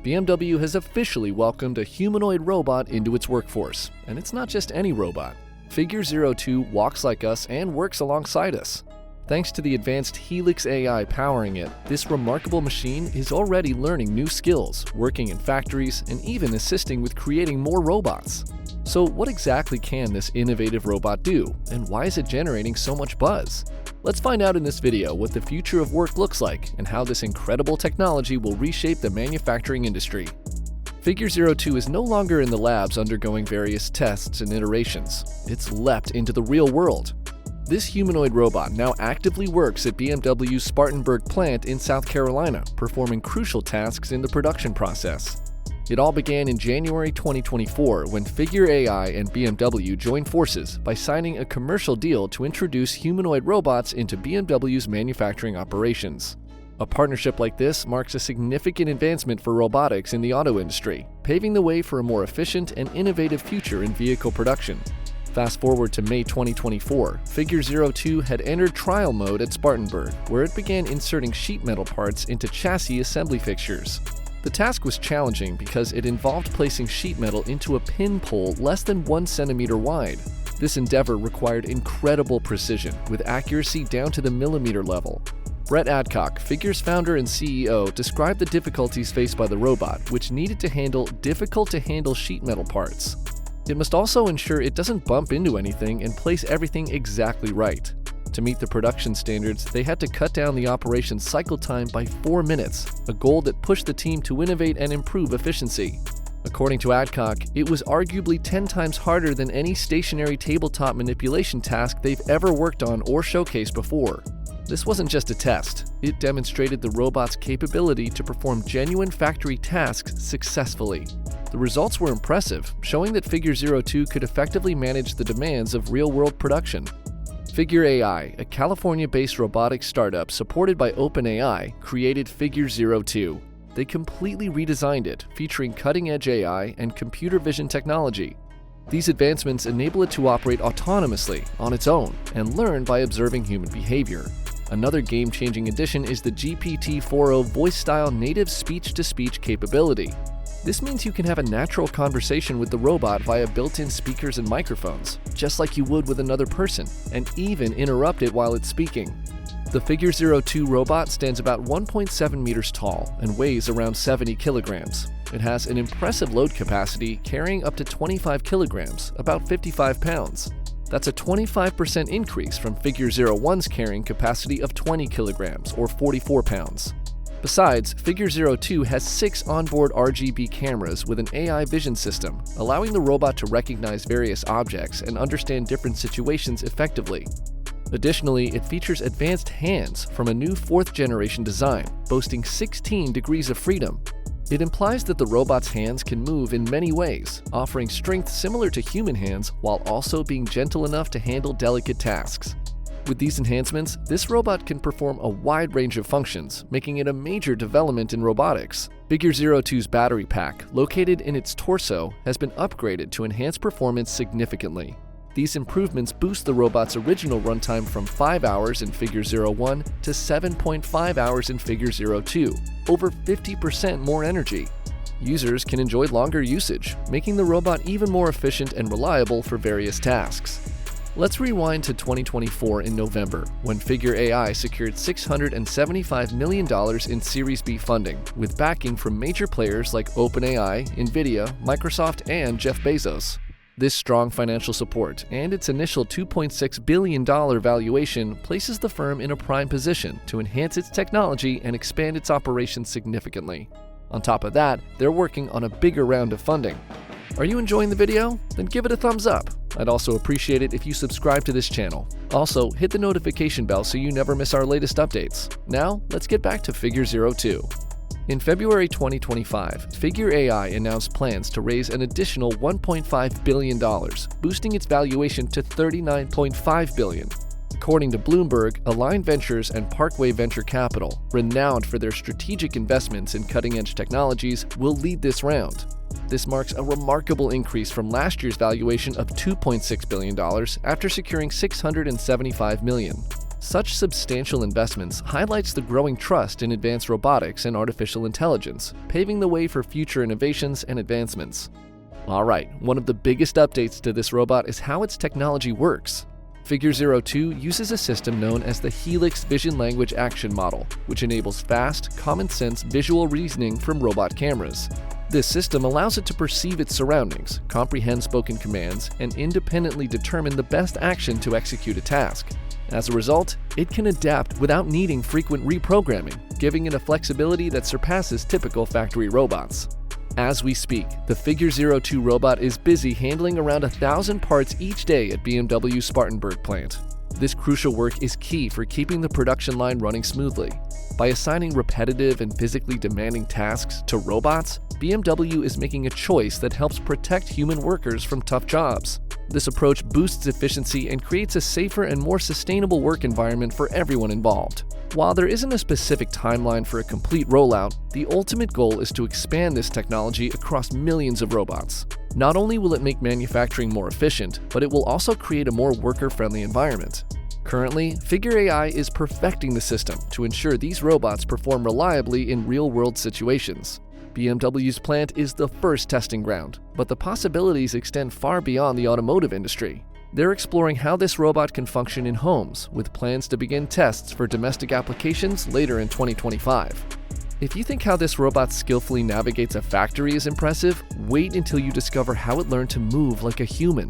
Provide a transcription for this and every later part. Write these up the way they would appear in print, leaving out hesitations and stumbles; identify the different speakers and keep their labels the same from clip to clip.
Speaker 1: BMW has officially welcomed a humanoid robot into its workforce, and it's not just any robot. Figure02 walks like us and works alongside us. Thanks to the advanced Helix AI powering it, this remarkable machine is already learning new skills, working in factories, and even assisting with creating more robots. So what exactly can this innovative robot do, and why is it generating so much buzz? Let's find out in this video what the future of work looks like and how this incredible technology will reshape the manufacturing industry. Figure02 is no longer in the labs undergoing various tests and iterations. It's leapt into the real world. This humanoid robot now actively works at BMW Spartanburg plant in South Carolina, performing crucial tasks in the production process. It all began in January 2024 when figureai and BMW joined forces by signing a commercial deal to introduce humanoid robots into BMW's manufacturing operations. A partnership like this marks a significant advancement for robotics in the auto industry, paving the way for a more efficient and innovative future in vehicle production. Fast forward to May 2024, Figure02 had entered trial mode at Spartanburg, where it began inserting sheet metal parts into chassis assembly fixtures. The task was challenging because it involved placing sheet metal into a pin pole less than 1 centimeter wide. This endeavor required incredible precision, with accuracy down to the millimeter level. Brett Adcock, Figure's founder and CEO, described the difficulties faced by the robot, which needed to handle difficult-to-handle sheet metal parts. It must also ensure it doesn't bump into anything and place everything exactly right. To meet the production standards, they had to cut down the operation's cycle time by 4 minutes, a goal that pushed the team to innovate and improve efficiency. According to Adcock, it was arguably 10 times harder than any stationary tabletop manipulation task they've ever worked on or showcased before. This wasn't just a test, it demonstrated the robot's capability to perform genuine factory tasks successfully. The results were impressive, showing that Figure02 could effectively manage the demands of real-world production. figureai, a California-based robotics startup supported by OpenAI, created Figure02. They completely redesigned it, featuring cutting-edge AI and computer vision technology. These advancements enable it to operate autonomously, on its own, and learn by observing human behavior. Another game-changing addition is the GPT-4o voice-style native speech-to-speech capability. This means you can have a natural conversation with the robot via built-in speakers and microphones, just like you would with another person, and even interrupt it while it's speaking. The Figure02 robot stands about 1.7 meters tall and weighs around 70 kilograms. It has an impressive load capacity, carrying up to 25 kilograms, about 55 pounds. That's a 25% increase from Figure01's carrying capacity of 20 kilograms, or 44 pounds. Besides, Figure02 has 6 onboard RGB cameras with an AI vision system, allowing the robot to recognize various objects and understand different situations effectively. Additionally, it features advanced hands from a new 4th-generation design, boasting 16 degrees of freedom. It implies that the robot's hands can move in many ways, offering strength similar to human hands while also being gentle enough to handle delicate tasks. With these enhancements, this robot can perform a wide range of functions, making it a major development in robotics. Figure02's battery pack, located in its torso, has been upgraded to enhance performance significantly. These improvements boost the robot's original runtime from 5 hours in Figure01 to 7.5 hours in Figure02, over 50% more energy. Users can enjoy longer usage, making the robot even more efficient and reliable for various tasks. Let's rewind to 2024 in November, when figureai secured $675 million in Series B funding, with backing from major players like OpenAI, NVIDIA, Microsoft, and Jeff Bezos. This strong financial support and its initial $2.6 billion valuation places the firm in a prime position to enhance its technology and expand its operations significantly. On top of that, they're working on a bigger round of funding. Are you enjoying the video? Then give it a thumbs up. I'd also appreciate it if you subscribe to this channel. Also, hit the notification bell so you never miss our latest updates. Now, let's get back to Figure02. In February 2025, figureai announced plans to raise an additional $1.5 billion, boosting its valuation to $39.5 billion. According to Bloomberg, Align Ventures and Parkway Venture Capital, renowned for their strategic investments in cutting-edge technologies, will lead this round. This marks a remarkable increase from last year's valuation of $2.6 billion after securing $675 million. Such substantial investments highlights the growing trust in advanced robotics and artificial intelligence, paving the way for future innovations and advancements. Alright, one of the biggest updates to this robot is how its technology works. Figure 02 uses a system known as the Helix Vision Language Action Model, which enables fast, common-sense visual reasoning from robot cameras. This system allows it to perceive its surroundings, comprehend spoken commands, and independently determine the best action to execute a task. As a result, it can adapt without needing frequent reprogramming, giving it a flexibility that surpasses typical factory robots. As we speak, the Figure 02 robot is busy handling around 1,000 parts each day at BMW Spartanburg plant. This crucial work is key for keeping the production line running smoothly. By assigning repetitive and physically demanding tasks to robots, BMW is making a choice that helps protect human workers from tough jobs. This approach boosts efficiency and creates a safer and more sustainable work environment for everyone involved. While there isn't a specific timeline for a complete rollout, the ultimate goal is to expand this technology across millions of robots. Not only will it make manufacturing more efficient, but it will also create a more worker-friendly environment. Currently, figureai is perfecting the system to ensure these robots perform reliably in real-world situations. BMW's plant is the first testing ground, but the possibilities extend far beyond the automotive industry. They're exploring how this robot can function in homes, with plans to begin tests for domestic applications later in 2025. If you think how this robot skillfully navigates a factory is impressive, wait until you discover how it learned to move like a human.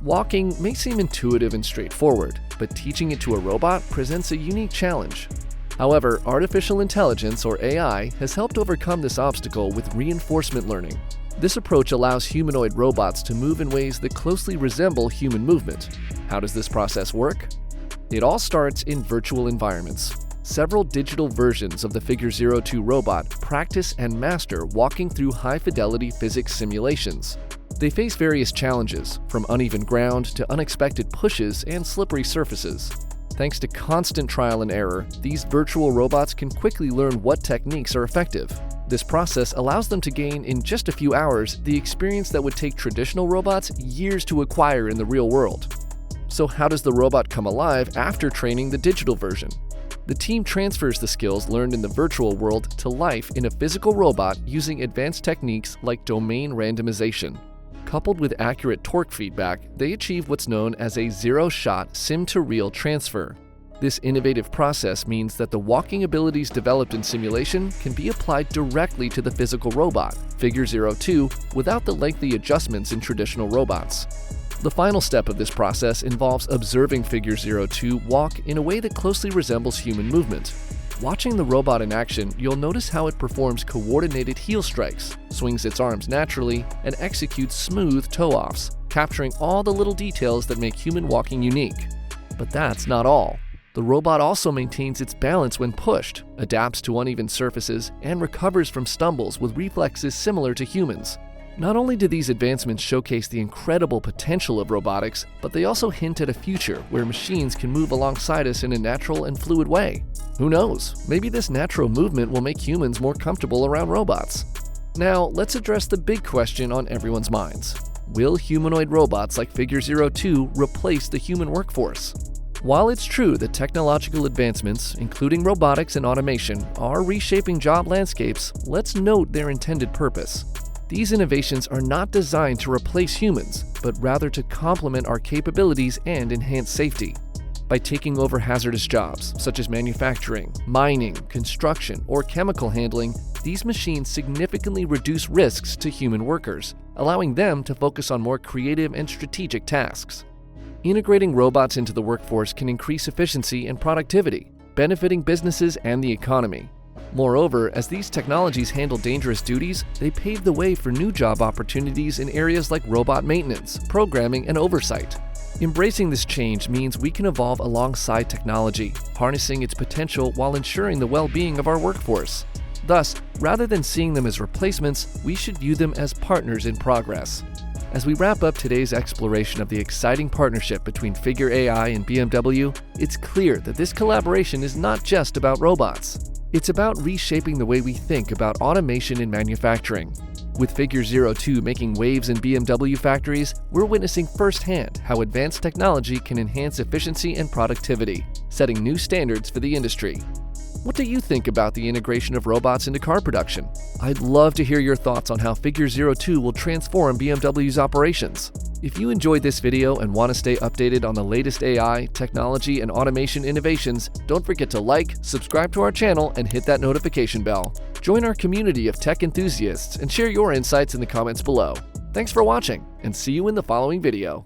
Speaker 1: Walking may seem intuitive and straightforward, but teaching it to a robot presents a unique challenge. However, artificial intelligence, or AI, has helped overcome this obstacle with reinforcement learning. This approach allows humanoid robots to move in ways that closely resemble human movement. How does this process work? It all starts in virtual environments. Several digital versions of the Figure 02 robot practice and master walking through high-fidelity physics simulations. They face various challenges, from uneven ground to unexpected pushes and slippery surfaces. Thanks to constant trial and error, these virtual robots can quickly learn what techniques are effective. This process allows them to gain, in just a few hours, the experience that would take traditional robots years to acquire in the real world. So how does the robot come alive after training the digital version? The team transfers the skills learned in the virtual world to life in a physical robot using advanced techniques like domain randomization. Coupled with accurate torque feedback, they achieve what's known as a zero-shot sim-to-real transfer. This innovative process means that the walking abilities developed in simulation can be applied directly to the physical robot, Figure 02, without the lengthy adjustments in traditional robots. The final step of this process involves observing Figure 02 walk in a way that closely resembles human movement. Watching the robot in action, you'll notice how it performs coordinated heel strikes, swings its arms naturally, and executes smooth toe-offs, capturing all the little details that make human walking unique. But that's not all. The robot also maintains its balance when pushed, adapts to uneven surfaces, and recovers from stumbles with reflexes similar to humans. Not only do these advancements showcase the incredible potential of robotics, but they also hint at a future where machines can move alongside us in a natural and fluid way. Who knows, maybe this natural movement will make humans more comfortable around robots. Now, let's address the big question on everyone's minds. Will humanoid robots like Figure 02 replace the human workforce? While it's true that technological advancements, including robotics and automation, are reshaping job landscapes, let's note their intended purpose. These innovations are not designed to replace humans, but rather to complement our capabilities and enhance safety. By taking over hazardous jobs, such as manufacturing, mining, construction, or chemical handling, these machines significantly reduce risks to human workers, allowing them to focus on more creative and strategic tasks. Integrating robots into the workforce can increase efficiency and productivity, benefiting businesses and the economy. Moreover, as these technologies handle dangerous duties, they pave the way for new job opportunities in areas like robot maintenance, programming, and oversight. Embracing this change means we can evolve alongside technology, harnessing its potential while ensuring the well-being of our workforce. Thus, rather than seeing them as replacements, we should view them as partners in progress. As we wrap up today's exploration of the exciting partnership between figureai and BMW, it's clear that this collaboration is not just about robots. It's about reshaping the way we think about automation in manufacturing. With Figure 02 making waves in BMW factories, we're witnessing firsthand how advanced technology can enhance efficiency and productivity, setting new standards for the industry. What do you think about the integration of robots into car production? I'd love to hear your thoughts on how Figure 02 will transform BMW's operations. If you enjoyed this video and want to stay updated on the latest AI, technology, and automation innovations, don't forget to like, subscribe to our channel, and hit that notification bell. Join our community of tech enthusiasts and share your insights in the comments below. Thanks for watching, and see you in the following video.